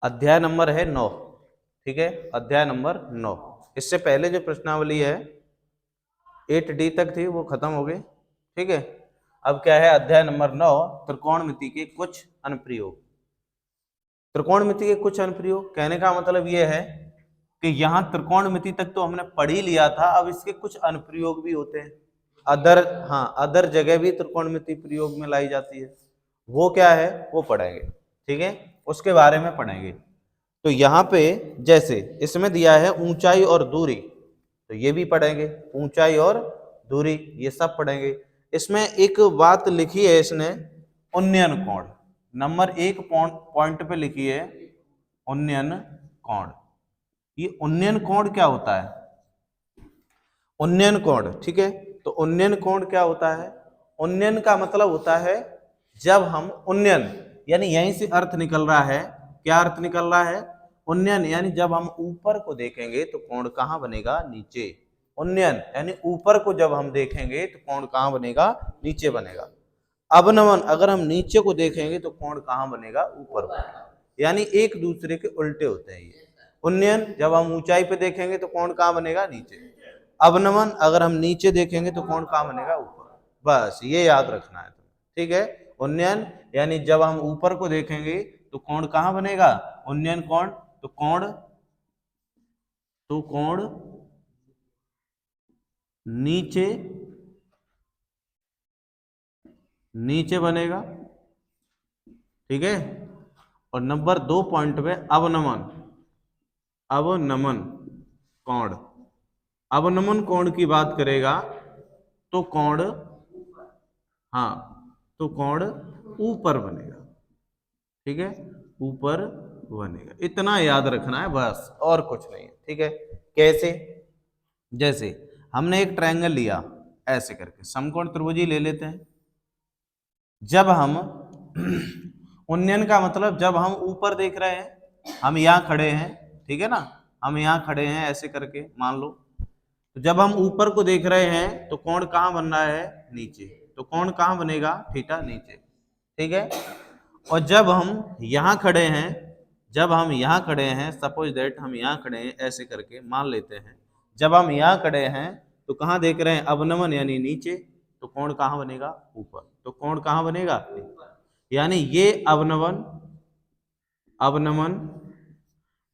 अध्याय नंबर है 9, ठीक है, अध्याय नंबर 9। इससे पहले जो प्रश्नावली है 8D तक थी वो खत्म हो गई, ठीक है। अब क्या है, अध्याय नंबर 9, त्रिकोणमिति के कुछ अनुप्रयोग। त्रिकोणमिति के कुछ अनुप्रयोग कहने का मतलब ये है कि यहाँ त्रिकोणमिति तक तो हमने पढ़ ही लिया था, अब इसके कुछ अनुप्रयोग भी होते हैं। अदर जगह भी त्रिकोणमिति प्रयोग में लाई जाती है, वो क्या है वो पढ़ेंगे, ठीक है, उसके बारे में पढ़ेंगे। तो यहाँ पे जैसे इसमें दिया है ऊंचाई और दूरी, तो ये भी पढ़ेंगे, ऊंचाई और दूरी ये सब पढ़ेंगे। इसमें एक बात लिखी है इसने, उन्नयन कोण, नंबर 1 पॉइंट पे लिखी है उन्नयन कोण। ये उन्नयन कोण क्या होता है, उन्नयन कोण, ठीक है। तो उन्नयन कोण क्या होता है, उन्नयन का मतलब होता है जब हम उन्नयन, यानी यहीं से अर्थ निकल रहा है, क्या अर्थ निकल रहा है, उन्नयन यानी जब हम ऊपर को देखेंगे तो कोण कहाँ बनेगा, नीचे। उन्नयन यानी ऊपर को जब हम देखेंगे तो कोण कहाँ बनेगा, नीचे बनेगा। अवनमन, अगर हम नीचे को देखेंगे तो कोण कहाँ बनेगा, ऊपर बनेगा। यानी एक दूसरे के उल्टे होते हैं ये। उन्नयन जब हम ऊंचाई पे देखेंगे तो कोण कहाँ बनेगा, नीचे। अवनमन अगर हम नीचे देखेंगे तो कोण कहाँ बनेगा, ऊपर। बस ये याद रखना है, ठीक है। उन्नयन यानी जब हम ऊपर को देखेंगे तो कोण कहाँ बनेगा, उन्नयन कोण, तो कोण नीचे बनेगा, ठीक है। और नंबर 2 पॉइंट पे अवनमन कोण, अवनमन कोण की बात करेगा तो कोण, हाँ, तो कोण ऊपर बनेगा, ठीक है, ऊपर बनेगा। इतना याद रखना है बस, और कुछ नहीं है, ठीक है। कैसे, जैसे हमने एक ट्रायंगल लिया ऐसे करके, समकोण त्रिभुजी ले लेते हैं। जब हम उन्नयन का मतलब जब हम ऊपर देख रहे हैं, हम यहाँ खड़े हैं, ठीक है ना, हम यहाँ खड़े हैं ऐसे करके मान लो, तो जब हम ऊपर को देख रहे हैं तो कोण कहाँ बन रहा है, नीचे, तो कोण कहाँ बनेगा, थीटा, नीचे, ठीक है। और जब हम यहाँ खड़े हैं, सपोज दैट हम यहाँ खड़े हैं ऐसे करके मान लेते हैं, जब हम यहाँ खड़े हैं तो कहाँ देख रहे हैं, अवनमन यानी नीचे, तो कोण कहाँ बनेगा, ऊपर, तो कोण कहाँ बनेगा, यानी ये अवनमन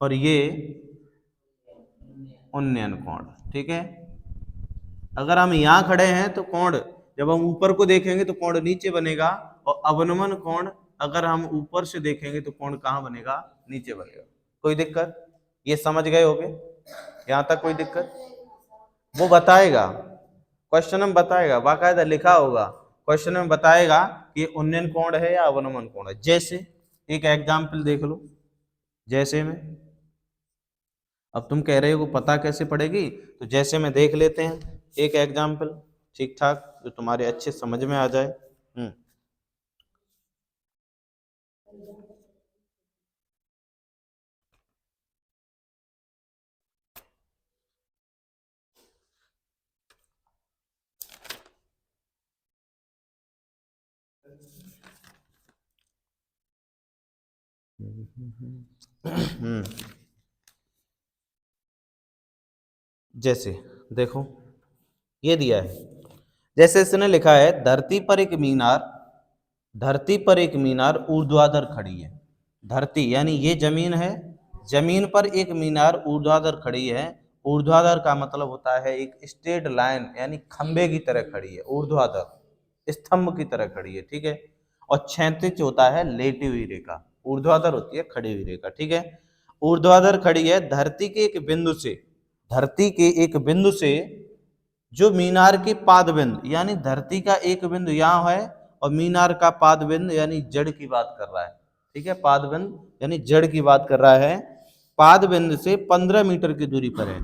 और ये उन्नयन कोण, ठीक है। अगर हम यहाँ खड़े हैं तो कोण, जब हम ऊपर को देखेंगे तो कोण नीचे बनेगा, और अवनमन कोण अगर हम ऊपर से देखेंगे तो कोण कहाँ बनेगा, नीचे बनेगा। कोई दिक्कत, ये समझ गए होगे यहाँ तक, कोई दिक्कत, वो बताएगा क्वेश्चन में, बताएगा, बाकायदा लिखा होगा क्वेश्चन में, बताएगा कि उन्नयन कोण है या अवनमन कोण है। जैसे एक एग्जाम्पल देख लो, जैसे में, अब तुम कह रहे हो पता कैसे पड़ेगी, तो जैसे में देख लेते हैं एक एग्जाम्पल ठीक ठाक जो तुम्हारे अच्छे समझ में आ जाए। जैसे देखो ये दिया है, जैसे इसने लिखा है धरती पर एक मीनार ऊर्ध्वाधर खड़ी है। धरती यानी ये जमीन है, जमीन पर एक मीनार ऊर्ध्वाधर खड़ी है। ऊर्ध्वाधर का मतलब होता है एक स्ट्रेट लाइन, यानी खंबे की तरह खड़ी है, ऊर्ध्वाधर स्तंभ की तरह खड़ी है, ठीक है। और क्षैतिज होता है लेटी हुई रेखा, ऊर्ध्वाधर होती है खड़ी हुई रेखा, ठीक है। ऊर्ध्वाधर खड़ी है धरती के एक बिंदु से जो मीनार के पाद बिंदु, यानी धरती का एक बिंदु यहाँ है और मीनार का पाद बिंदु यानी जड़ की बात कर रहा है, ठीक है, पाद बिंदु यानी जड़ की बात कर रहा है, पाद बिंदु से 15 मीटर की दूरी पर है।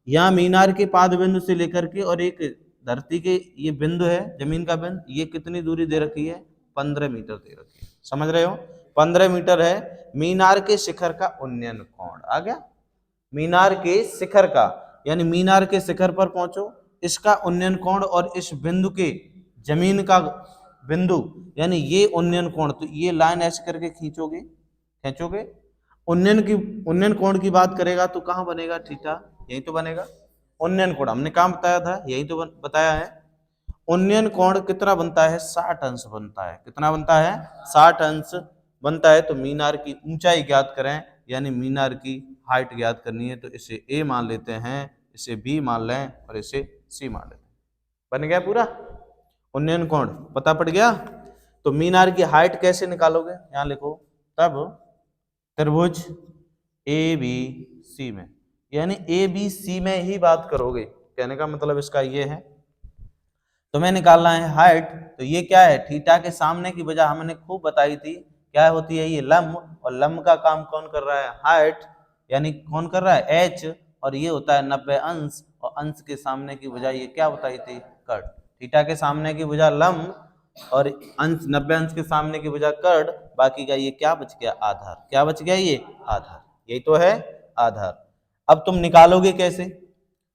यहाँ मीनार के पाद बिंदु से लेकर के और एक धरती के ये बिंदु है, जमीन का बिंदु, ये कितनी दूरी दे रखी है, 15 मीटर दे रखी है, समझ रहे हो, 15 मीटर है। मीनार के शिखर का उन्नयन कोण आ गया, मीनार के शिखर का, यानी मीनार के शिखर पर पहुंचो, इसका उन्नयन कोण, और इस बिंदु के जमीन का बिंदु, यानी ये उन्नयन कोण, तो ये लाइन ऐसे करके खींचोगे, उन्नयन कोण की बात करेगा तो कहाँ बनेगा थीटा, यही तो बनेगा। उन्नयन कोण हमने कहाँ बताया था, यही तो बताया है। उन्नयन कोण कितना बनता है, 60 अंश बनता है। कितना बनता है, 60 अंश बनता है। तो मीनार की ऊंचाई ज्ञात करें, यानी मीनार की हाइट ज्ञात करनी है। तो इसे ए मान लेते हैं, इसे बी मान लें और इसे सी मान लेते हैं। बन गया पूरा उन्नयन कोण पता पड़ गया। तो मीनार की हाइट कैसे निकालोगे, यहां लिखो, तब त्रिभुज ए बी सी में, यानी ए बी सी में ही बात करोगे। कहने का मतलब इसका ये है, तुम्हें निकालना है हाइट। तो ये क्या है, थीटा के सामने की वजह हमने खूब बताई थी, क्या होती है ये लंब, और लंब का काम कौन कर रहा है, हाइट, यानी कौन कर रहा है, एच, और ये होता है 90 अंश, और अंश के सामने की वजह ये क्या बताई थी, कट। थीटा के सामने की वजह लंब और अंश 90 अंश के सामने की वजह कट, बाकी का ये क्या बच गया, आधार। क्या बच गया, ये आधार, यही तो है आधार। अब तुम निकालोगे कैसे,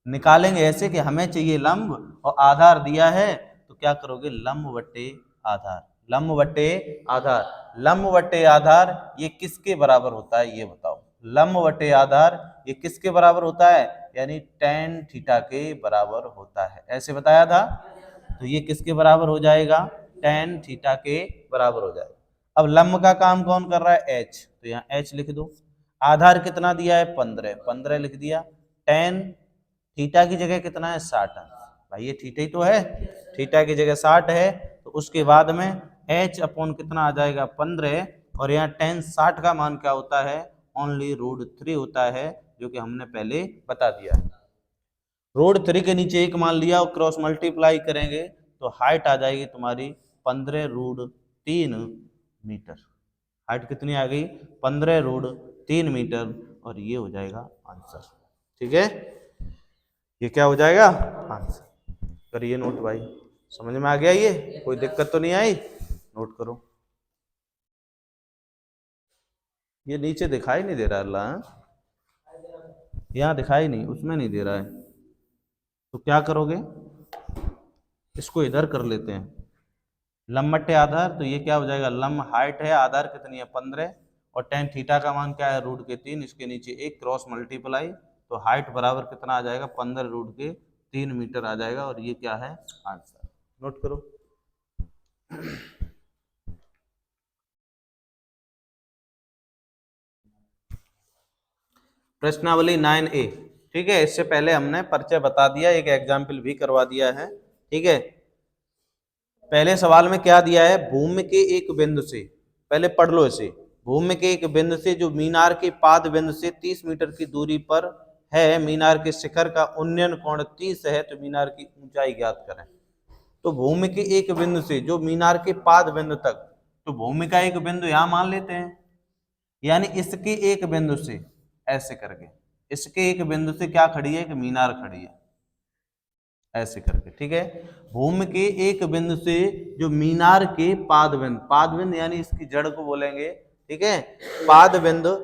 निकालेंगे ऐसे कि हमें चाहिए लंब और आधार दिया है, तो क्या करोगे, लंब बट्टे आधार, लंब बट्टे आधार। लंब बट्टे आधार ये किसके बराबर होता है, ये बताओ। लंब बट्टे आधार ये किसके बराबर होता है, यानी tan थीटा के बराबर होता है, ऐसे बताया था। तो ये किसके बराबर हो जाएगा, tan थीटा के बराबर हो जाएगा। अब लंब का काम कौन कर रहा है, h, तो यहाँ h लिख दो। आधार कितना दिया है, 15, 15 लिख दिया। tan थीटा की जगह कितना है, 60 अंश। भाई ये थीटा ही तो है, थीटा की जगह 60 है, तो उसके बाद में h अपॉन कितना आ जाएगा, 15, और यहाँ tan 60 का मान क्या होता है, ओनली √3 होता है, जो कि हमने पहले बता दिया है। √3 के नीचे एक मान लिया और क्रॉस मल्टीप्लाई करेंगे तो हाइट आ जाएगी तुम्हारी 15√3 मीटर। हाइट कितनी आ गई, 15√3 मीटर, और ये हो जाएगा आंसर। ठीक है, ये क्या हो जाएगा, आंसर। करिए नोट भाई, समझ में आ गया, ये कोई दिक्कत तो नहीं आई, नोट करो। ये नीचे दिखाई नहीं दे रहा अल्लाह, यहाँ दिखाई नहीं, उसमें नहीं दे रहा है, तो क्या करोगे, इसको इधर कर लेते हैं। लंब बट्टे आधार, तो ये क्या हो जाएगा, लंब हाइट है, आधार कितनी है 15, और tan थीटा का मान क्या है, √3, इसके नीचे एक क्रॉस मल्टीप्लाई, तो हाइट बराबर कितना आ जाएगा, 15√3 मीटर आ जाएगा, और ये क्या है, आंसर। नोट करो। प्रश्नावली 9A, ठीक है। इससे पहले हमने परिचय बता दिया, एक एग्जाम्पल भी करवा दिया है, ठीक है। पहले सवाल में क्या दिया है, भूमि के एक बिंदु से, पहले पढ़ लो इसे, भूमि के एक बिंदु से जो मीनार के पाद बिंदु से 30 मीटर की दूरी पर है, मीनार के शिखर का उन्नयन कोण 30 है, तो मीनार की ऊंचाई ज्ञात करें। तो भूमि के एक बिंदु से जो मीनार के पाद बिंदु तक, तो भूमि का एक बिंदु यहां मान लेते हैं, यानी इसके एक बिंदु से ऐसे करके, इसके एक बिंदु से क्या खड़ी है, कि मीनार खड़ी है, ऐसे करके, ठीक है। भूमि के एक बिंदु से जो मीनार के पाद बिंदु, पाद बिंदु यानी इसकी जड़ को बोलेंगे, ठीक है। पाद बिंदु,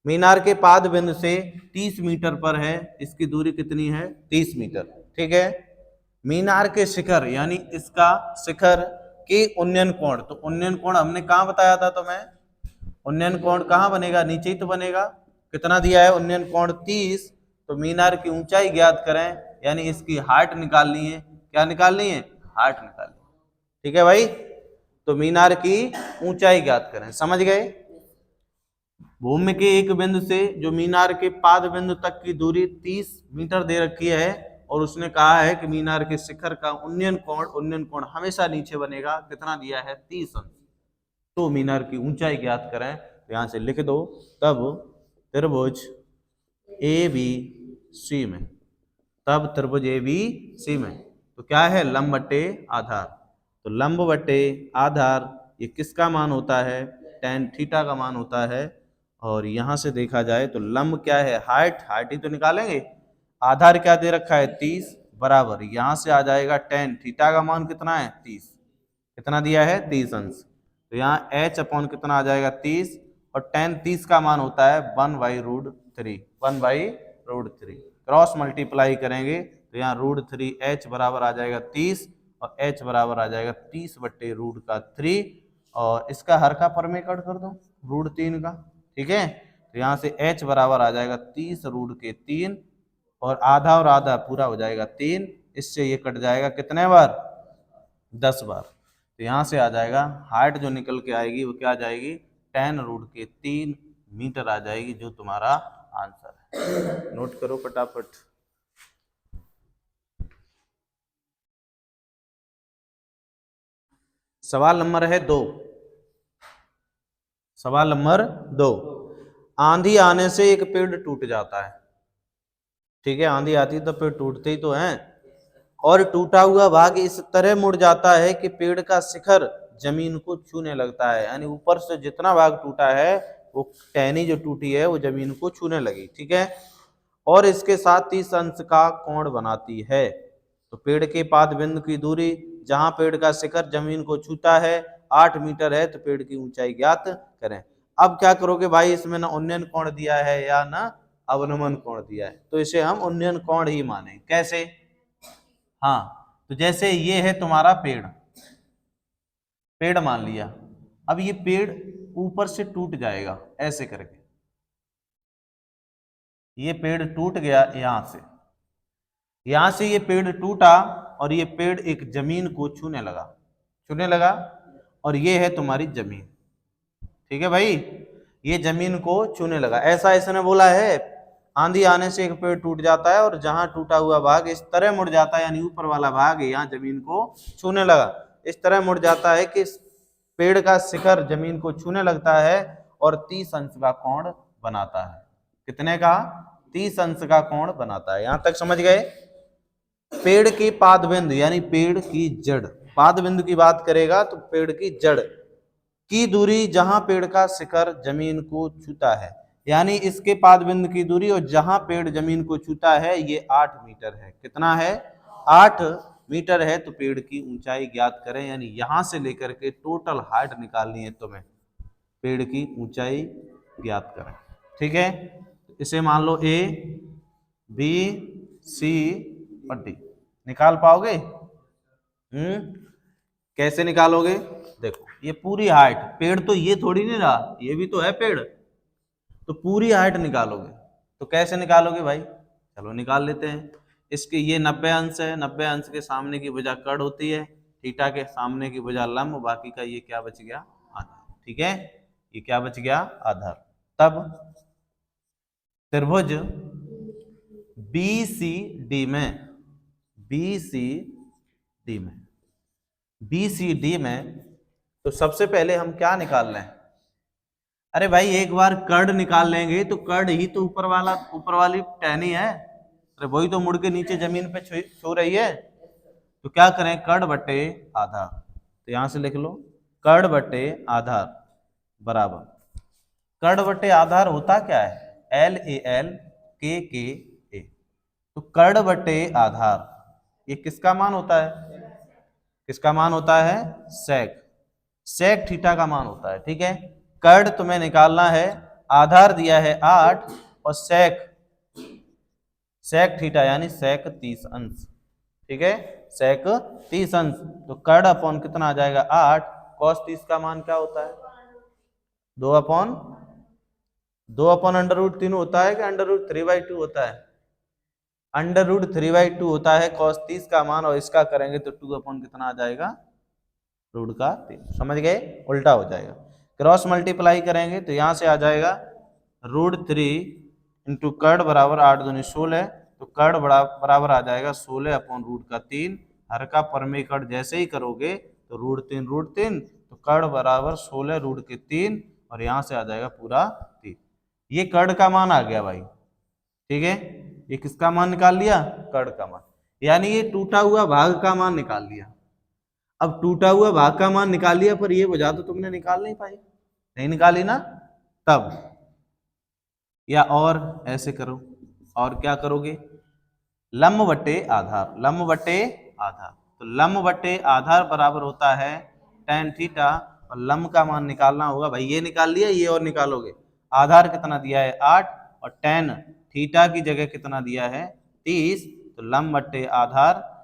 मीनार के पाद बिंदु से 30 मीटर पर है, इसकी दूरी कितनी है, 30 मीटर, ठीक है। मीनार के शिखर यानी इसका शिखर के उन्नयन कोण, तो उन्नयन कोण हमने कहाँ बताया था तुम्हें, उन्नयन कोण कहाँ बनेगा, नीचे ही तो बनेगा। कितना दिया है, उन्नयन कोण 30, तो मीनार की ऊंचाई ज्ञात करें, यानी इसकी हाइट निकालनी है। क्या निकालनी है, हाइट निकालनी है, ठीक है भाई। तो मीनार की ऊंचाई ज्ञात करें, समझ गए। भूमि के एक बिंदु से जो मीनार के पाद बिंदु तक की दूरी 30 मीटर दे रखी है, और उसने कहा है कि मीनार के शिखर का उन्नयन कोण हमेशा नीचे बनेगा, कितना दिया है, 30 अंश। तो मीनार की ऊंचाई ज्ञात करें, तो यहां से लिख दो, तब त्रिभुज ए बी सी में, तब त्रिभुज ए बी सी में, तो क्या है, लंब बट्टे आधार। तो लंब बट्टे आधार ये किसका मान होता है, tan थीटा का मान होता है। और यहां से देखा जाए तो लंब क्या है, हाइट, हाइट ही तो निकालेंगे। आधार क्या दे रखा है, 30, बराबर यहां से आ जाएगा tan थीटा का मान कितना है, 30, कितना दिया है, 30 अंश। तो यहाँ h अपॉन कितना आ जाएगा, 30, और tan 30 का मान होता है 1/√3, 1/√3, क्रॉस मल्टीप्लाई करेंगे तो यहाँ √3h बराबर आ जाएगा 30, और h बराबर आ जाएगा 30/√3, और इसका हर का परमेकड़ कर दो √3 का, ठीक है। तो यहाँ से h बराबर आ जाएगा 30 रूट के 3 और आधा पूरा हो जाएगा 3। इससे ये कट जाएगा कितने बार? 10 बार। तो यहाँ से आ जाएगा हाइट जो निकल के आएगी वो क्या आ जाएगी? 10 रूट के 3 मीटर आ जाएगी, जो तुम्हारा आंसर है। नोट करो फटाफट। सवाल नंबर है 2। सवाल नंबर 2, आंधी आने से एक पेड़ टूट जाता है। ठीक है, आंधी आती है तो पेड़ टूटते ही तो हैं, और टूटा हुआ भाग इस तरह मुड़ जाता है कि पेड़ का शिखर जमीन को छूने लगता है। यानी ऊपर से जितना भाग टूटा है वो टहनी जो टूटी है वो जमीन को छूने लगी। ठीक है, और इसके साथ 30 अंश का कोण बनाती है। तो पेड़ के पाद बिंदु की दूरी जहां पेड़ का शिखर जमीन को छूता है 8 मीटर है, तो पेड़ की ऊंचाई ज्ञात करें। अब क्या करोगे भाई, इसमें ना उन्नयन कोण दिया है या ना अवनमन कोण दिया है, तो इसे हम उन्नयन कोण ही माने। कैसे? हाँ, तो जैसे ये है तुम्हारा पेड़, पेड़ मान लिया। अब ये पेड़ ऊपर से टूट जाएगा ऐसे करके, ये पेड़ टूट गया यहां से ये पेड़ टूटा और ये पेड़ एक जमीन को छूने लगा और ये है तुम्हारी जमीन। ठीक है भाई, ये जमीन को छूने लगा, ऐसा इसने बोला है। आंधी आने से एक पेड़ टूट जाता है और जहां टूटा हुआ भाग इस तरह मुड़ जाता है, यानी ऊपर वाला भाग यहाँ जमीन को छूने लगा, इस तरह मुड़ जाता है कि पेड़ का शिखर जमीन को छूने लगता है और 30 अंश का कोण बनाता है। कितने का? 30 अंश का कोण बनाता है। यहां तक समझ गए? पेड़ की पाद बिंदु यानी पेड़ की जड़, पाद बिंदु की बात करेगा तो पेड़ की जड़ की दूरी जहां पेड़ का शिखर जमीन को छूता है, यानी इसके पाद बिंदु की दूरी और जहां पेड़ जमीन को छूता है ये 8 मीटर है। कितना है? 8 मीटर है। तो पेड़ की ऊंचाई ज्ञात करें, यानी यहां से लेकर के टोटल हाइट निकालनी है तुम्हें, पेड़ की ऊंचाई ज्ञात करें। ठीक है, इसे मान लो ए बी सी और डी। निकाल पाओगे? कैसे निकालोगे? देखो, ये पूरी हाइट, पेड़ तो ये थोड़ी नहीं रहा, ये भी तो है पेड़, तो पूरी हाइट निकालोगे। तो कैसे निकालोगे भाई? चलो निकाल लेते हैं। इसके ये 90 अंश है, 90 अंश के सामने की भुजा कड़ होती है, थीटा के सामने की भुजा लंब, बाकी का ये क्या बच गया? आधार। ठीक है, ये क्या बच गया? आधार। तब त्रिभुज BCD में तो सबसे पहले हम क्या निकाल रहे हैं? अरे भाई, एक बार कर्ड निकाल लेंगे तो कर्ड ही तो ऊपर वाली टहनी है, अरे वही तो मुड़ के नीचे जमीन पे छू रही है। तो क्या करें? कर्ड बटे आधार। तो यहां से लिख लो कर्ड बटे आधार बराबर, कर्ड बटे आधार होता क्या है? LAL KKA। तो कर्ड बटे आधार ये किसका मान होता है? किसका मान होता है? सेक थीटा का मान होता है। ठीक है, कर्ड तुम्हें निकालना है, आधार दिया है 8 और सेक थीटा यानी सेक 30 अंश। ठीक है, सेक 30 अंश। तो कर्ड अपॉन कितना आ जाएगा? 8। कॉस 30 का मान क्या होता है? 2 अपॉन अंडर रूट 3 होता है कि अंडर रूट 3/2 होता है? अंडर रूट 3/2 होता है कॉस 30 का मान, और इसका करेंगे तो 2 अपॉन कितना आ जाएगा? रूट का 3। समझ गए? उल्टा हो जाएगा। क्रॉस मल्टीप्लाई करेंगे तो यहां से आ जाएगा √3 इंटू कर्ड बराबर 8 दूनी 16। तो कर्ड बराबर आ जाएगा 16 अपॉन रूट का 3। हर का परमे कर्ड जैसे ही करोगे तो √3 तो कर्ड बराबर 16 रूट के 3 और यहां से आ जाएगा पूरा 3। ये कर्ड का मान आ गया भाई। ठीक है, ये किसका मान निकाल लिया? कर्ड का मान, यानी ये टूटा हुआ भाग का मान निकाल लिया। अब टूटा हुआ भाग का मान निकाल लिया, पर ये वजह तो तुमने निकाल नहीं पाई, नहीं निकाली ना। तब या और ऐसे करो, और क्या करोगे? लंब बटे आधार, लंब बटे आधार। तो लंब बटे आधार बराबर होता है tan थीटा, और लंब का मान निकालना होगा भाई, ये निकाल लिया, ये और निकालोगे। आधार कितना दिया है? 8 और tan थीटा की जगह कितना दिया है? 30। तो लंब बटे आधार,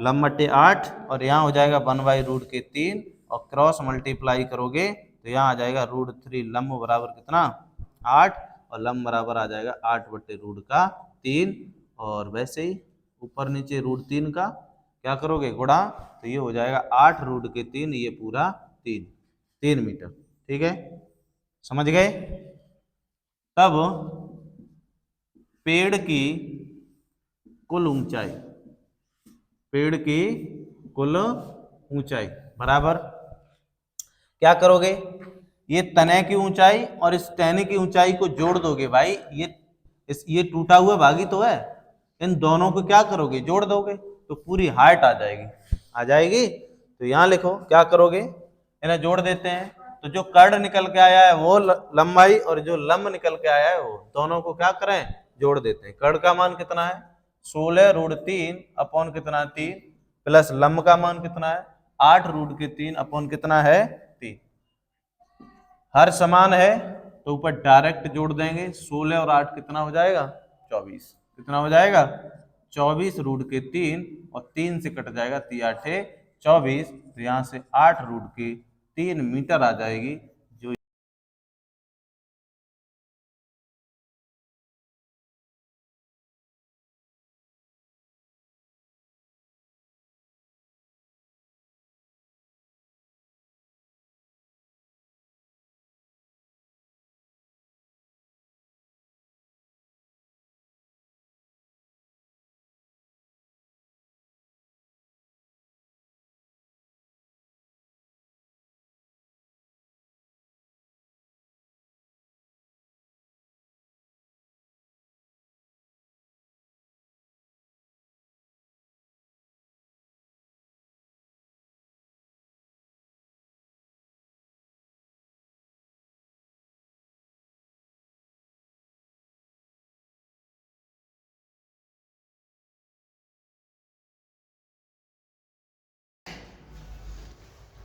लंब बटे 8 और यहाँ हो जाएगा 1/√3 और क्रॉस मल्टीप्लाई करोगे तो यहाँ आ जाएगा √3 लंब बराबर कितना? 8 और लंब बराबर आ जाएगा 8/√3 और वैसे ही ऊपर नीचे √3 का क्या करोगे गुणा, तो ये हो जाएगा 8√3 ये पूरा 3 मीटर। ठीक है, समझ गए। तब पेड़ की कुल ऊंचाई, पेड़ की कुल ऊंचाई बराबर क्या करोगे, ये तने की ऊंचाई और इस टहनी की ऊंचाई को जोड़ दोगे भाई, ये टूटा हुआ भाग ही तो है, इन दोनों को क्या करोगे जोड़ दोगे तो पूरी हाइट आ जाएगी। तो यहाँ लिखो क्या करोगे, इन्हें जोड़ देते हैं, तो जो कर्ण निकल के आया है वो लंबाई और जो लंब निकल के आया है वो, दोनों को क्या करें जोड़ देते हैं। कर्ण का मान कितना है 16√3 अपॉन कितना 3 प्लस लंब का मान कितना है 8√3 अपॉन कितना है 3। हर समान है तो ऊपर डायरेक्ट जोड़ देंगे, 16 और 8 कितना हो जाएगा 24, कितना हो जाएगा 24√3 और 3 से कट जाएगा 3 8 24, तो यहाँ से 8√3 मीटर आ जाएगी। जो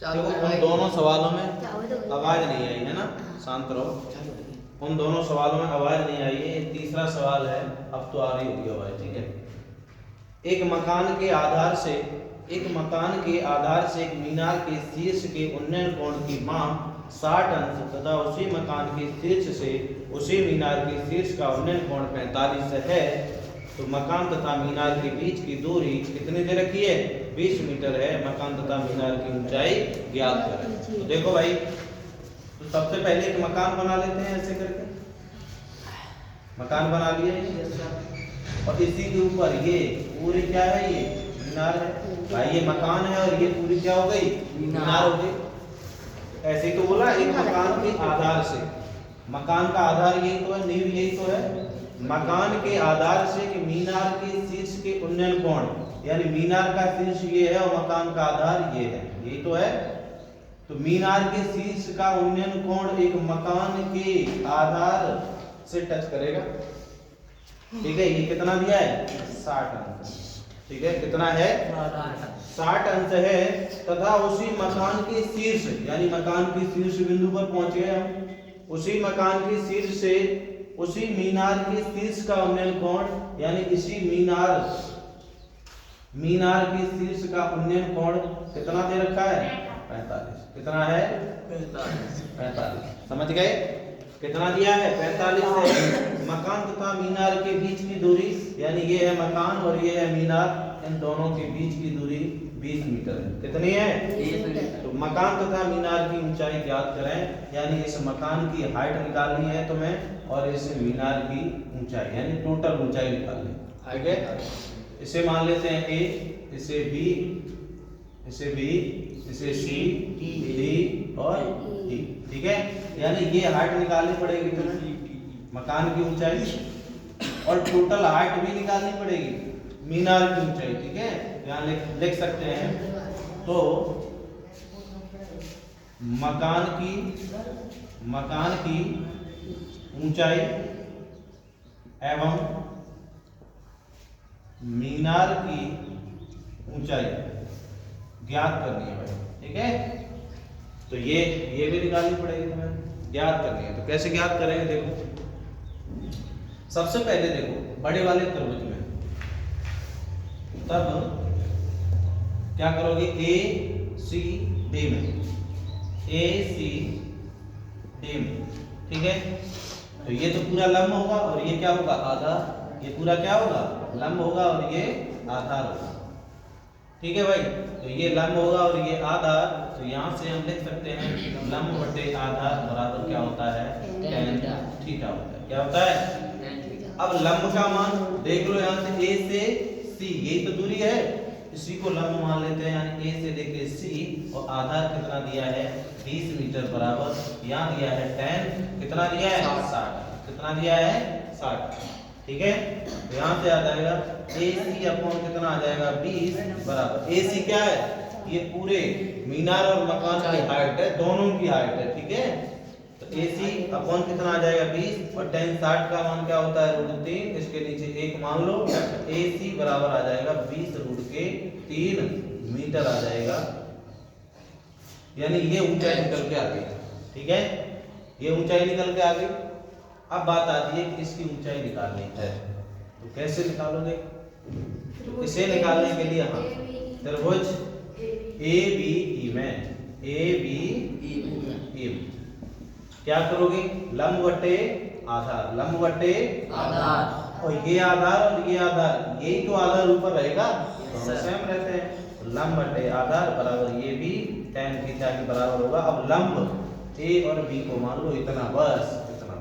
उन दोनों सवालों में आवाज नहीं आई है ना, शांत रहो। उन दोनों सवालों में आवाज नहीं आई है, तीसरा सवाल है, अब तो आ रही होगी आवाज। ठीक है, एक मकान के आधार से एक मीनार के शीर्ष के उन्नयन कोण की माप 60 अंश तथा उसी मकान के शीर्ष से उसी मीनार के शीर्ष का उन्नयन कोण 45 है, तो मकान तथा मीनार के बीच की दूरी कितनी दे रखी है 20 मीटर है। मकान तथा मीनार की ऊंचाई ज्ञात करें। तो देखो भाई, तो सबसे पहले एक मकान बना लेते हैं, ऐसे करके मकान बना लिया और इसी के ऊपर ये पूरी क्या है ये मीनार है भाई, ये मकान है और ये पूरी क्या हो गई मीनार हो गई। ऐसे तो बोला एक मकान के आधार से, मकान का आधार यही तो है, नींव यही तो है। मकान के आधार से कि मीनार के शीर्ष के उन्नयन कोण, यानी मीनार का शीर्ष ये है और मकान का आधार ये है, यही तो है। तो मीनार के शीर्ष का उन्नयन कोण एक मकान के आधार से टच करेगा। ठीक है, ये कितना दिया है 60 अंश। ठीक है, कितना है 60 अंश है तथा उसी मकान के शीर्ष, यानी मकान के शीर्ष बिंदु पर पहुंच गए हम, उसी मकान के शीर्ष से उसी मीनार के शीर्ष का उन्नयन कोण, यानी इसी मीनार के शीर्ष का उन्नयन कोण कितना दे रखा है 45। कितना है 45। समझ गए, कितना दिया है 45 है। मकान तथा मीनार के बीच की दूरी, यानी ये है मकान और ये है मीनार, इन दोनों के बीच की दूरी 20 मीटर है। कितनी है 20 मीटर। तो मकान तथा मीनार की ऊंचाई ज्ञात करें, यानी इस मकान की हाइट निकालनी है तुम्हें और इस मीनार की ऊंचाई, यानी टोटल ऊंचाई निकालनी। ठीक है, इसे मान लेते हैं ए, इसे बी, इसे बी, इसे सी, डी और ई। ठीक है, यानी ये हाइट निकालनी पड़ेगी तुम्हें मकान की ऊंचाई और टोटल हाइट भी निकालनी पड़ेगी मीनार की ऊंचाई। ठीक है, यहाँ लिख सकते हैं। तो मकान की ऊंचाई एवं मीनार की ऊंचाई ज्ञात करनी है भाई। ठीक है, तो ये भी निकालनी पड़ेगी तुम्हें, ज्ञात करनी है। तो कैसे ज्ञात करेंगे, देखो सबसे पहले देखो बड़े वाले त्रिभुज में, तब क्या करोगे ए सी डी में, ए सी डी में। ठीक है, तो ये तो पूरा लंब होगा और ये क्या होगा, आधार। ये पूरा क्या होगा, लंब होगा और ये आधार होगा। ठीक है भाई, तो ये लंब होगा और ये आधार। तो यहाँ से हम लिख सकते हैं लंब बटे आधार बराबर क्या होता है, tan थीटा होता है। क्या होता है, अब लंब का मान देख लो, यहाँ से A से C यही तो दूरी है, इसी को लंब मान लेते हैं, यानी A से लेके C, और आधार कितना दिया है 20 मीटर बराबर, यहाँ दिया है tan कितना दिया है 60, कितना दिया है 60। ठीक है, तो यहाँ से आ जाएगा AC अपॉन कितना आ जाएगा 20 बराबर, AC क्या है, ये पूरे मीनार और मकान की हाइट है, दोनों की हाइट है। ठीक है, तो AC अपॉन कितना आ जाएगा 20 और tan 60 का मान क्या होता है √3, इसके नीचे 1 मान लो, AC बराबर आ जाएगा 20√3 मीटर आ जाएगा, यानी ये ऊंचाई निकल के आ गई। ठीक है, ये ऊंचाई निकल के आ गई। अब बात आती है कि इसकी ऊंचाई निकालनी है, तो कैसे निकालोगे, तो इसे निकालने के लिए हाँ त्रिभुज ABE में क्या करोगे, लंब बटे आधार, लंब बटे आधार, और ये आधार और ये आधार, यही तो आधार ऊपर रहेगा, दोनों सेम रहते हैं। लंब बटे आधार बराबर ये भी tan थीटा के बराबर होगा। अब लंब A और B को मान लो इतना, बस इतना,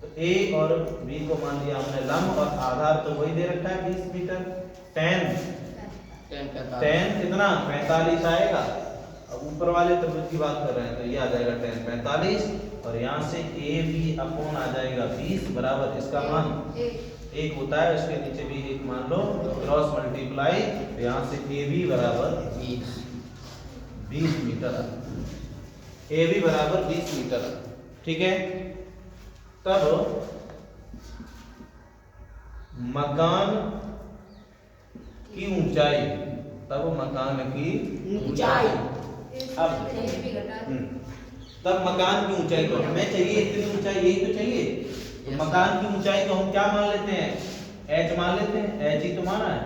तो A और B को मान लिया हमने लंब, और आधार तो वही दे रखा है 20 मीटर, tan कितना 45 आएगा। अब ऊपर वाले त्रिभुज की बात कर रहे हैं, तो ये आ जाएगा tan 45, और यहाँ से AB अपॉन आ जाएगा 20 बराबर, इसका मान 1 होता है, इसके नीचे भी 1 मान लो, क्रॉस मल्टीप्लाई, तो यहाँ से AB बराबर 20 मीटर, AB बराबर 20 मीटर। ठीक है, तब मकान की ऊंचाई, तब मकान की ऊंचाई तो हमें चाहिए इतनी ऊंचाई, यही तो चाहिए, तो मकान की ऊंचाई तो हम क्या मान लेते हैं, h मान लेते हैं, h ही तो माना है।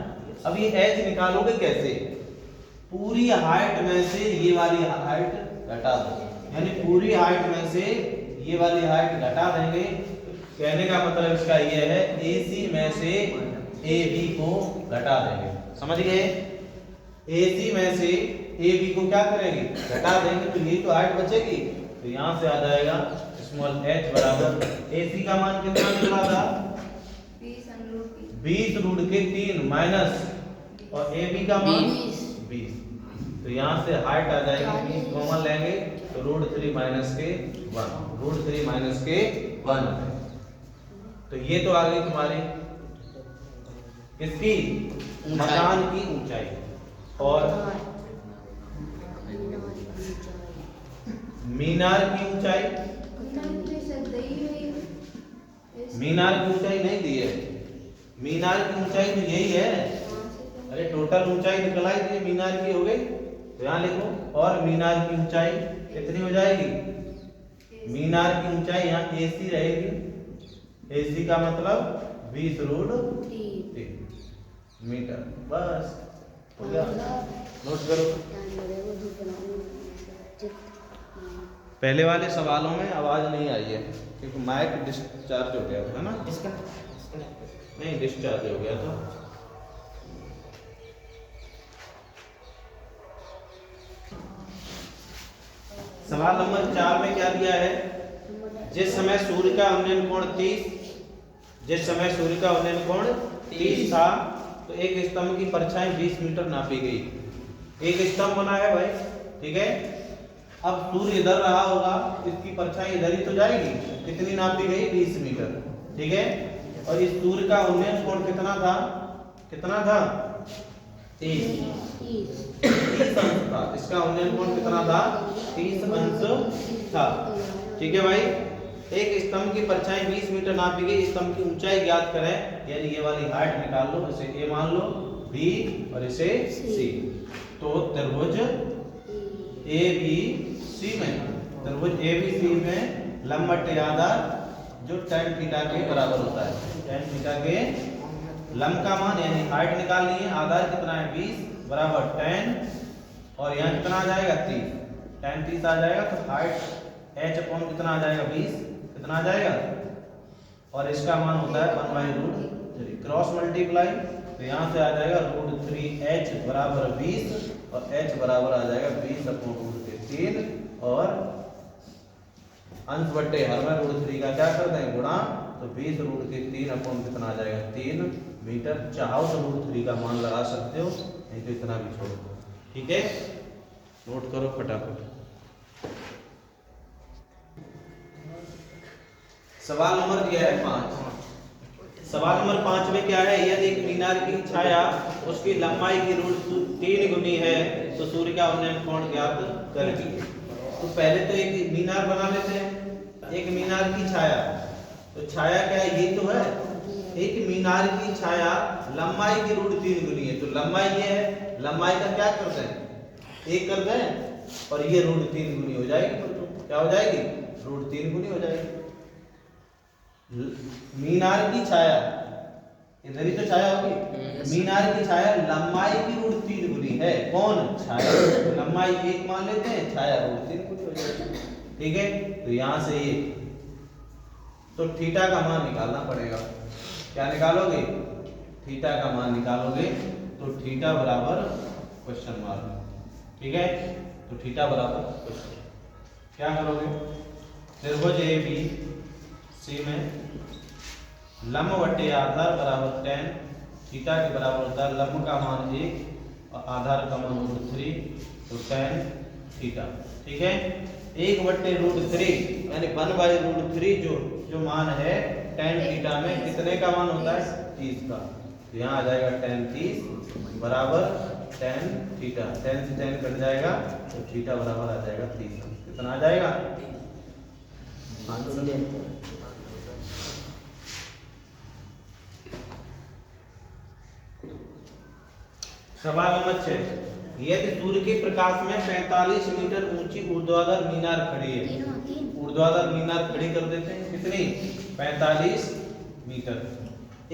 अब ये h निकालोगे कैसे, पूरी हाइट में से ये वाली हाइट घटा दो, यानी पूरी हाइट में से ये वाली हाइट घटा देंगे। कहने का मतलब इसका ये है AC में से AB को घटा देंगे, समझ गए, AC में से AB को क्या करेंगे, घटा देंगे, तो यही तो हाइट बचेगी। तो यहाँ से आ जाएगा स्मॉल h बराबर, AC का मान कितना निकला था 20√3 माइनस, और AB का मान 20, तो यहाँ से हाइट आ जाएगी 20 कॉमन लेंगे, तो √3 माइनस के 1, √3 माइनस के 1। तो ये तो आ गई तुम्हारी किसकी, मकान की ऊंचाई। और मीनार की ऊंचाई, मीनार की ऊंचाई नहीं दी है, मीनार की ऊंचाई तो यही है, अरे टोटल ऊंचाई निकल आई थी, मीनार की हो गई, तो यहाँ लिखो, और मीनार की ऊंचाई कितनी हो जाएगी, मीनार की ऊंचाई यहाँ AC रहेगी, AC का मतलब 20√3 मीटर, बस हो गया, नोट करो। पहले वाले सवालों में आवाज नहीं आई है क्योंकि माइक डिस्चार्ज हो गया था ना, नहीं डिस्चार्ज हो गया था। सवाल नंबर 4 में क्या दिया है, जिस समय सूर्य का उन्नयन कोण 30 था, तो एक स्तंभ की परछाई 20 मीटर नापी गई। एक स्तंभ बना है भाई, ठीक है, अब सूर्य इधर रहा होगा, इसकी परछाई इधर ही तो जाएगी, कितनी नापी गई 20 मीटर, ठीक है, और इस सूर्य का उन्नयन कोण कितना था 30 अंश था, इसका उन्नयन कोण कितना था 30 अंश था। ठीक है भाई, एक स्तंभ की परछाई 20 मीटर नापी गई, स्तंभ की ऊंचाई ज्ञात करें, यानी ये वाली हाइट निकाल लो, इसे A मान लो, B और इसे C। तो त्रिभुज ABC में लंब बटे आधार जो tan थीटा के बराबर होता है, tan थीटा के लंब का मान यानी हाइट निकालनी है, आधार कितना है 20 बराबर tan, और यहाँ कितना आ जाएगा 30, tan 30 आ जाएगा, तो हाइट h अपॉन कितना आ जाएगा 20, कितना आ जाएगा और इसका मान होता है 1/√3। क्रॉस मल्टीप्लाई तो यहाँ से आ जाएगा √3h बराबर 20 और h बराबर आ जाएगा 20/√3 और अंश बट्टे हर में √3 का क्या कर दें गुणा, तो 20√3 अपॉन कितना आ जाएगा 3 मीटर। चाहो तो √3 का मान लगा सकते हो, नहीं तो इतना भी छोड़ दो। ठीक है, नोट करो फटाफट। सवाल नंबर दिया है 5। सवाल नंबर 5 में क्या है, यदि एक मीनार की छाया उसकी लंबाई की √3 गुनी है तो सूर्य का उन्नयन कोण ज्ञात करें। तो पहले तो एक मीनार बना लेते हैं। एक मीनार की छाया, तो छाया क्या है, ये तो है एक मीनार की छाया लंबाई की √3 गुनी है। तो लंबाई ये है, लंबाई का क्या करते हैं 1 कर दें और ये √3 गुनी हो जाएगी। तो क्या हो जाएगी, √3 गुनी हो जाएगी। मीनार की छाया, इधर ही तो छाया होगी। मीनार की छाया लंबाई की √3 गुनी है। कौन, छाया। तो लंबाई 1 मान लेते हैं, छाया √3 गुनी हो जाएगी। ठीक है, तो यहां से ये तो थीटा का मान निकालना पड़ेगा। क्या निकालोगे, थीटा का मान निकालोगे। तो थीटा बराबर क्वेश्चन मार्क। ठीक है, तो थीटा बराबर क्वेश्चन, क्या करोगे, त्रिभुज ABC में लंब बटे आधार बराबर tan, थीटा के बराबर होता है लंब का मान 1 और आधार का मान √3, तो tan थीटा। ठीक है, 1/√3 यानी 1/√3 जो मान है tan थीटा में कितने का मान होता है 30 का। तो यहाँ आ जाएगा tan 30 बराबर tan थीटा। tan से tan कट जाएगा तो थीटा बराबर आ जाएगा 30। कितना आ जाएगा, सवाल नंबर 6। यदि सूर्य के प्रकाश में 45 मीटर ऊंची ऊर्ध्वाधर मीनार खड़ी है। ऊर्ध्वाधर मीनार खड़ी कर देते हैं, कितनी 45 मीटर।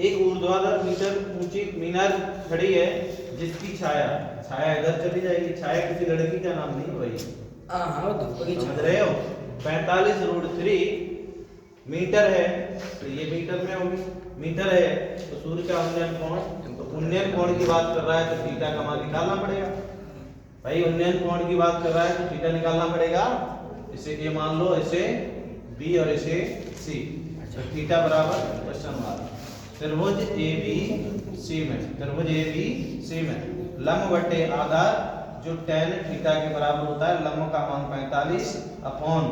एक ऊर्ध्वाधर मीटर ऊंची मीनार खड़ी है जिसकी छाया, छाया इधर चली जाएगी। छाया किसी लड़की का नाम नहीं भाई, समझ रहे हो। 45√3 मीटर है, तो ये मीटर में होगी। मीटर है तो सूर्य का उन्नयन कोण, तो उन्नयन कोण की बात कर रहा है तो थीटा का मान निकालना पड़ेगा भाई। उन्नयन कोण की बात कर रहा है तो थीटा निकालना पड़ेगा। इसे ए मान लो, इसे बी और इसे सी। तो थीटा बराबर क्वेश्चन मार्क। त्रिभुज ABC में, त्रिभुज ABC में लंब बटे आधार जो tan थीटा के बराबर होता है, लंब का मान 45 अपॉन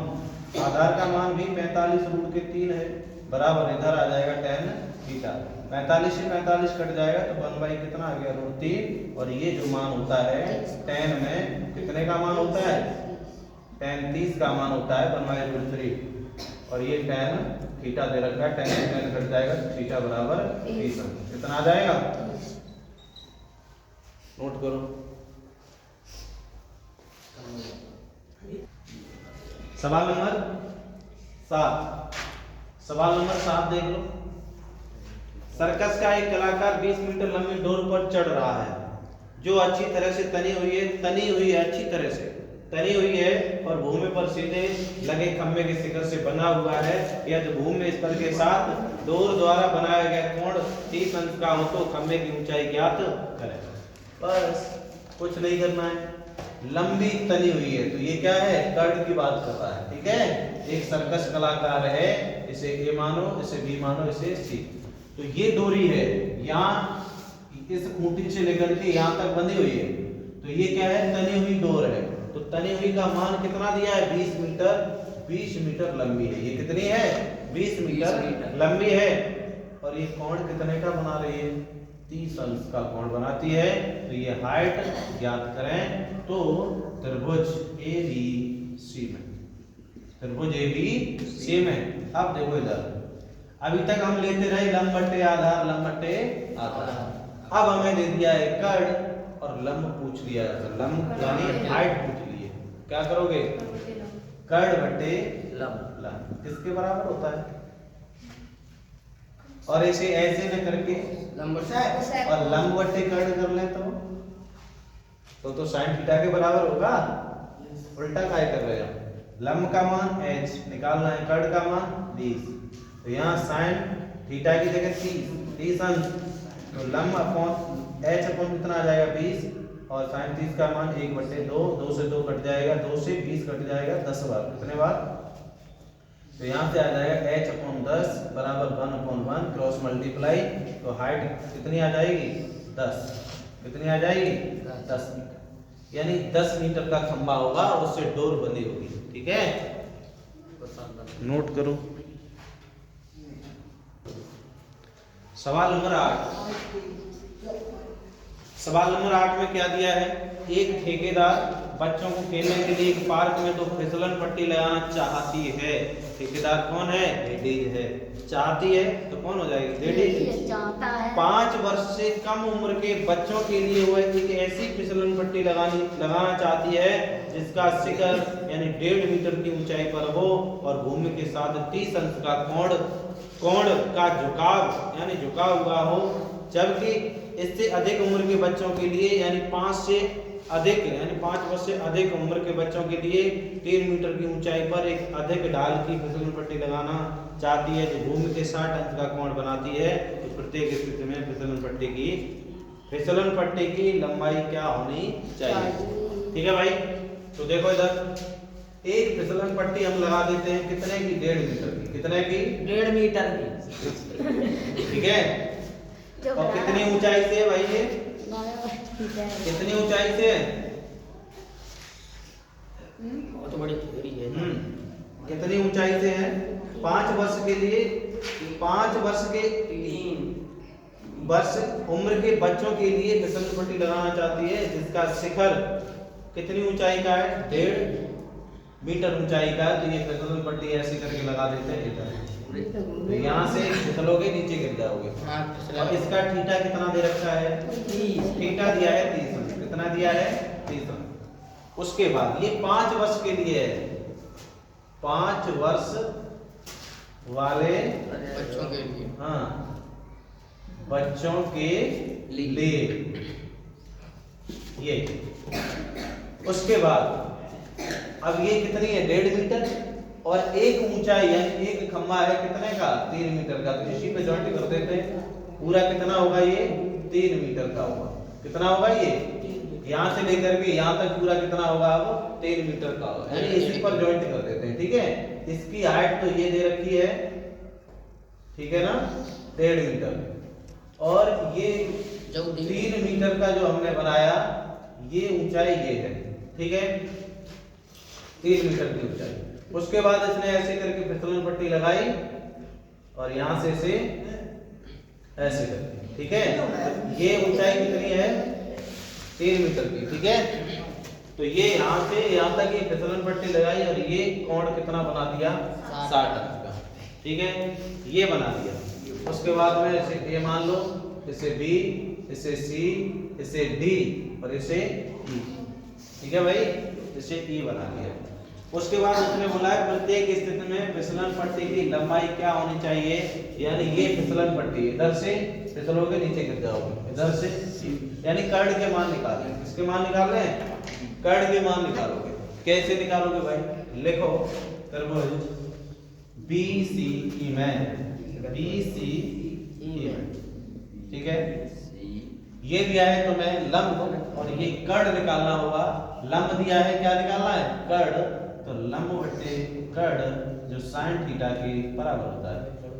आधार का मान भी 45√3 है, बराबर इधर आ जाएगा tan थीटा। 45 से 45 कट जाएगा तो 1 कितना आ गया √3। और ये जो मान होता है tan में कितने का मान होता है, tan 30 का मान होता है 1/√3। और ये tan थीटा दे रखा है, tan से tan कट जाएगा तो थीटा बराबर 30। कितना आ जाएगा, नोट करो। सवाल नंबर 7। सवाल नंबर 7 देख लो। सर्कस का एक कलाकार 20 मीटर लंबी डोर पर चढ़ रहा है जो अच्छी तरह से तनी हुई है, अच्छी तरह से तनी हुई है और भूमि पर सीधे लगे खंभे के शिखर से बना हुआ है। यदि भूमि स्तर के साथ डोर द्वारा बनाया गया कोण 30 अंश का हो तो खंभे की ऊंचाई ज्ञात करें। बस कुछ नहीं करना है, लंबी तनी हुई है तो ये क्या है, कर्ड की बात कर रहा है। ठीक है, एक सर्कस कलाकार है, इसे ए मानो, इसे बी मानो, इसे सी। तो ये डोरी है, यहाँ इस खूंटी से लेकर के यहाँ तक बंधी हुई है, तो ये क्या है, तनी हुई डोर है। तो तनी हुई का मान कितना दिया है 20 मीटर लंबी है। ये कितनी है 20 मीटर लंबी है। और ये कोण कितने का बना रही है, 30 अंश का कोण बनाती है। तो ये हाइट ज्ञात करें तो त्रिभुज ABC में, त्रिभुज ABC में। अब देखो इधर, अभी तक हम लेते रहे लंब बट्टे आधार, लंब बट्टे आधार। अब हमें दे दिया है कर्ड और लंब पूछ लिया है, लंब यानी हाइट पूछ ली है। क्या करोगे, कर्ड बट्टे लंब किसके बराबर होता है। और इसे ऐसे न करके और लंब बट्टे कर्ड कर ले तो sin थीटा के बराबर होगा। उल्टा काय कर रहे हो, लंब का मान h निकालना है, कर्ड का मान 20 तो यहाँ साइन थीटा की जगह 30 अंश, तो लंब अपॉन एच अपॉन कितना आ जाएगा 20, और साइन 30 का मान 1/2, 2 से 2 कट जाएगा, 2 से 20 कट जाएगा 10 बार, कितने बार, तो यहाँ से आ जाएगा h अपॉन 10 बराबर 1/1 क्रॉस मल्टीप्लाई, तो हाइट कितनी आ जाएगी 10, कितनी आ जाएगी 10 मीटर, यानी 10 मीटर का खंभा होगा और उससे डोर बनी होगी। ठीक है, नोट करो। सवाल नंबर 8, सवाल नंबर 8 में क्या दिया है, एक ठेकेदार बच्चों को खेलने के लिए एक पार्क में 2 फिसलन पट्टी लगाना चाहती है। ठेकेदार कौन है, लेडीज है। चाहती है तो कौन हो जाएगी, लेडीज। चाहता है 5 वर्ष से कम उम्र के बच्चों के लिए वह एक ऐसी फिसलन पट्टी लगाना चाहती है जिसका शिखर यानी 1.5 मीटर की ऊंचाई पर हो और भूमि के साथ 30 अंश का कोण का झुकाव यानी झुका हुआ हो, जबकि इससे अधिक उम्र के बच्चों के लिए यानी 5 से अधिक यानी 5 वर्ष से अधिक उम्र के बच्चों के लिए 3 मीटर की ऊंचाई पर एक अधिक ढाल की फिसलन पट्टी लगाना चाहती है जो भूमि के 60 अंश का कोण बनाती है। तो प्रत्येक स्थिति में फिसलन पट्टी की लंबाई क्या होनी चाहिए। ठीक है भाई, तो देखो इधर एक फिसलन पट्टी हम लगा देते हैं कितने की, 1.5 मीटर की, कितने की, 1.5 मीटर की। ठीक है, और कितनी ऊंचाई से है भाई ये, कितनी ऊंचाई से, बहुत बड़ी थ्योरी है। कितनी ऊंचाई से है, 5 वर्ष के लिए, 5 वर्ष के 3 वर्ष उम्र के बच्चों के लिए फिसलन पट्टी लगाना चाहती है जिसका शिखर कितनी ऊंचाई का है, 1.5 मीटर ऊंचाई का। तो ये फिसलन पट्टी ऐसे करके लगा देते हैं इधर, तो यहाँ से फिसलोगे नीचे गिर जाओगे। और इसका थीटा कितना दे रखा है, 30, थीटा दिया है 30 अंश, कितना दिया है 30 अंश। उसके बाद ये 5 वर्ष के लिए है, 5 वर्ष वाले बच्चों के लिए, हाँ बच्चों के लिए ये। उसके बाद अब ये कितनी है, 1.5 मीटर, और एक ऊंचाई यानी एक खंभा है कितने का, 3 मीटर का। तो इसी पे जॉइंट कर देते हैं, पूरा कितना होगा ये, 3 मीटर का होगा। कितना होगा ये, यहाँ से लेकर के यहाँ तक पूरा कितना होगा, अब 3 मीटर का होगा, यानी इसी पर जॉइंट कर देते हैं। ठीक है, इसकी हाइट तो ये दे रखी है, ठीक है ना, 1.5 मीटर, और ये 3 मीटर का जो हमने बनाया ये ऊंचाई ये है। ठीक है, 3 मीटर की ऊंचाई। उसके बाद इसने ऐसे करके फिसलन पट्टी लगाई और यहाँ से इसे ऐसे करके, ठीक है, ये ऊंचाई कितनी है, 3 मीटर की। ठीक है, तो ये यहाँ से यहाँ तक ये फिसलन पट्टी लगाई और ये कोण कितना बना दिया, 60 अंश का। ठीक है, ये बना दिया। उसके बाद में इसे ये मान लो, इसे B, इसे C, इसे D और इसे E। ठीक है भाई, इसे E बना दिया। उसके बाद उसने बोला है प्रत्येक स्थिति में फिसलन पट्टी की लंबाई क्या होनी चाहिए, यानी ये फिसलन पट्टी इधर से फिसलोगे नीचे गिर जाओगे, इधर से, यानी कर्ड के मान निकालने। किसके मान निकाल रहे हैं, कर्ड के मान निकालोगे। कैसे निकालोगे भाई, लिखो त्रिभुज BCE में, BCE में, ठीक है, ये दिया है तुम्हें लंब और ये कर्ड निकालना होगा। लंब दिया है, क्या निकालना है, कर्ड, तो लंब बटे कर्ड जो साइन थीटा के बराबर होता है।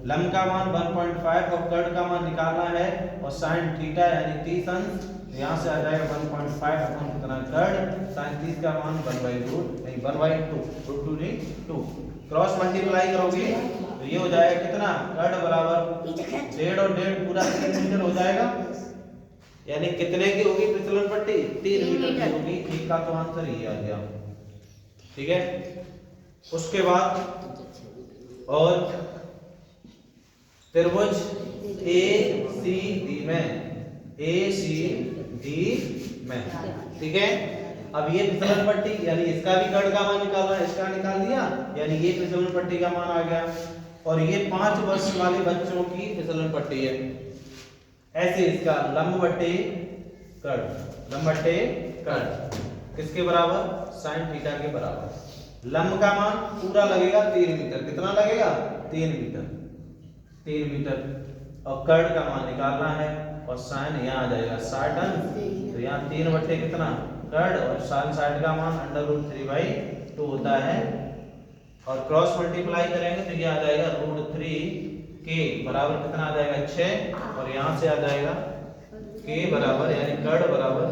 लंब का मान 1.5 और कर्ड का मान निकालना है, और साइन थीटा यानी 30 अंश, यहाँ से आ जाएगा 1.5 अपॉन कितना कर्ड, साइन 30 का मान 1/2 नहीं 1/2, रूट 2 नहीं 2, क्रॉस मल्टीप्लाई करोगे तो ये हो जाएगा कितना, कर्ड बराबर 1.5 और 1.5 पूरा 3 मीटर हो जाएगा, यानी कितने की होगी फिसलन पट्टी, 3 मीटर की होगी। ठीक का तो आंसर ये आ गया। ठीक है, उसके बाद और त्रिभुज ACD में, ACD में, ठीक है। अब ये फिसलन पट्टी यानी इसका भी कर्ड का मान निकालना है, इसका निकाल दिया, यानी ये फिसलन पट्टी का मान आ गया, और ये 5 वर्ष वाले बच्चों की फिसलन पट्टी है। ऐसे इसका लंब बटे कर्ड, लंब बटे कर्ड किसके बराबर, साइन थीटा के बराबर। लंब का मान पूरा लगेगा 3 मीटर, कितना लगेगा, 3 मीटर, 3 मीटर। और कर्ड का मान निकालना है और साइन यहाँ आ जाएगा 60 तो यहाँ 3 बटे कितना कर्ड और साइन 60 का मान √3/2 होता है। और क्रॉस मल्टीप्लाई करेंगे तो ये आ जाएगा √3 के बराबर कितना आ जाएगा 6 और यहाँ से आ जाएगा के बराबर यानी कर्ड बराबर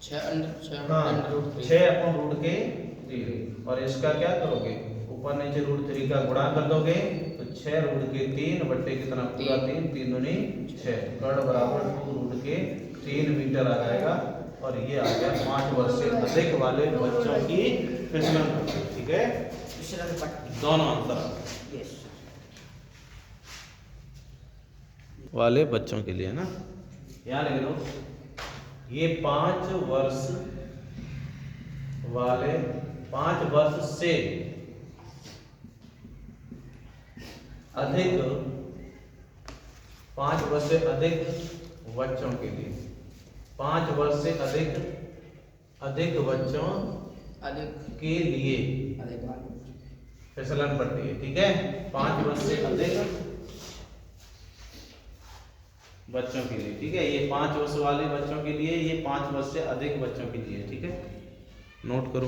6/√3 और इसका क्या करोगे ऊपर नीचे √3 का गुणा कर दोगे तो 6√3 बट्टे कितना पूरा 3 3 दूनी 6 कर्ड बराबर 2√3 मीटर आ जाएगा। और ये आ गया 5 वर्ष से अधिक वाले बच्चों की फिसलन पट्टी। ठीक है दोनों आंसर यस वाले बच्चों के लिए ना यहाँ लिख दो ये 5 वर्ष वाले 5 वर्ष से अधिक 5 वर्ष से अधिक बच्चों के लिए 5 वर्ष से अधिक बच्चों अधिक के लिए फिसलन पट्टी है। ठीक है 5 वर्ष से अधिक बच्चों के लिए। ठीक है ये 5 वर्ष वाले बच्चों के लिए ये 5 वर्ष से अधिक बच्चों के लिए। ठीक है नोट करो।